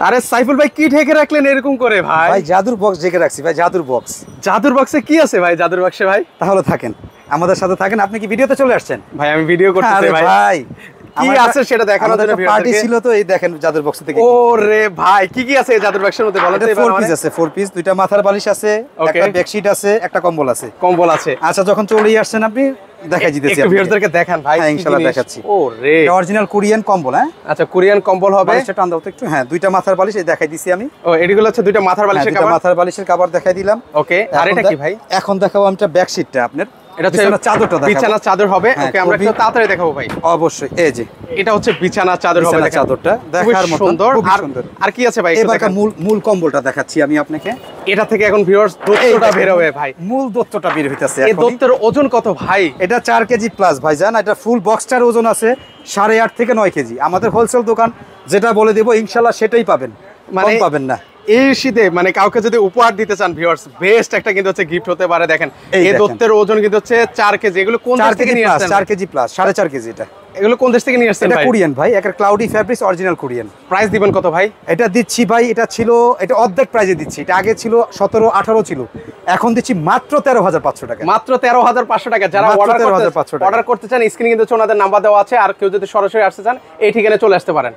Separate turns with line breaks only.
আরে সাইফুল ভাই কি ঢেকে রাখলেন এরকম করে ভাই?
ভাই জাদুর বক্স ঢেকে রাখছি ভাই, জাদুর বক্স।
জাদুর বক্সে কি আছে ভাই? জাদুর বক্সে ভাই
তাহলে থাকেন, আমাদের সাথে থাকেন। আপনি কি ভিডিওতে চলে আসছেন?
ভাই আমি ভিডিও করতেছি
আরে
ভাই।
ভাই
কি আছে সেটা দেখানোর জন্য
পার্টি ছিল তো, এই দেখেন জাদুর বক্স থেকে।
ওরে ভাই কি কি আছে এই জাদুর বক্সের মধ্যে বলেন তো এবার
4 পিস
আমারে।
আছে, 4 পিস, দুইটা মাথার বালিশ আছে, একটা বেডশিট আছে, একটা কম্বল আছে।
কম্বল আছে।
আচ্ছা যখন চলেই আসছেন আপনি দেখাই দিতেছি
একটু ভিউয়ারদেরকে দেখান ভাই।
হ্যাঁ ইনশাআল্লাহ দেখাচ্ছি।
ওরে
এটা অরিজিনাল কোরিয়ান কম্বল। হ্যাঁ
আচ্ছা কোরিয়ান কম্বল হবে।
বালিশটা টান দাও তো একটু। হ্যাঁ দুইটা মাথার বালিশ এই দেখাই দিছি আমি।
ও এডিগুলো হচ্ছে দুইটা মাথার বালিশের
দুইটা
কভার।
মাথার বালিশের কভার দেখাই দিলাম।
ওকে আর এটা কি ভাই?
এখন দেখাবো আমি বেডশিটটা আপনার।
এটা হচ্ছে
বিছানার চাদরটা দেখাবো।
বিছানার চাদর হবে। ওকে আমরা একটু তাড়াতাড়ি দেখাবো ভাই।
অবশ্যই এই যে
এটা হচ্ছে বিছানার চাদর হবে।
বিছানার চাদরটা দেখার মতো
সুন্দর।
খুব সুন্দর।
আর কি আছে ভাই?
এবার মূল কম্বলটা দেখাচ্ছি আমি আপনাকে।
এটা থেকে এখন ভিউয়ার্স দত্তটা বের হবে ভাই।
মূল দত্তটা বের হইতাছে
এই
এখন।
দত্তের ওজন কত ভাই?
এটা 4 কেজি প্লাস ভাইজান। এটা ফুল বক্সটার ওজন আছে 8.5 থেকে 9 কেজি। আমাদের হোলসেল দোকান যেটা বলে দেব ইনশাআল্লাহ সেটাই পাবেন, মানে পাবেন না।
এই শীতে মানে কাউকে যদি উপহার দিতে চান ভিউয়ার্স, বেস্ট একটা কিন্তু হচ্ছে গিফট হতে পারে। দেখেন এই দত্তের ওজন কিন্তু হচ্ছে 4 কেজি। এগুলো কোন দেশ থেকে নিয়ে আসছেন?
4 কেজি প্লাস 4.5 কেজি।
এগুলো কোন দেশ থেকে নিয়ে আসছেন
ভাই?
ভাই?
এটা কোরিয়ান ভাই, একটা cloudy fabrics, original Korean.
Price দিবেন কত ভাই?
এটা দিচ্ছি ভাই, এটা অর্ধেক প্রাইজে দিচ্ছি। এটা আগে ছিল 17-18 ছিল, এখন দিচ্ছি মাত্র 13,500 টাকা।
মাত্র 13,500 টাকা। যারা অর্ডার করতে চান স্ক্রিনে কিন্তু ওনাদের নাম্বার দেওয়া আছে। আর কেউ যদি সরাসরি আসতে চান এই ঠিকানায় চলে আসতে পারেন।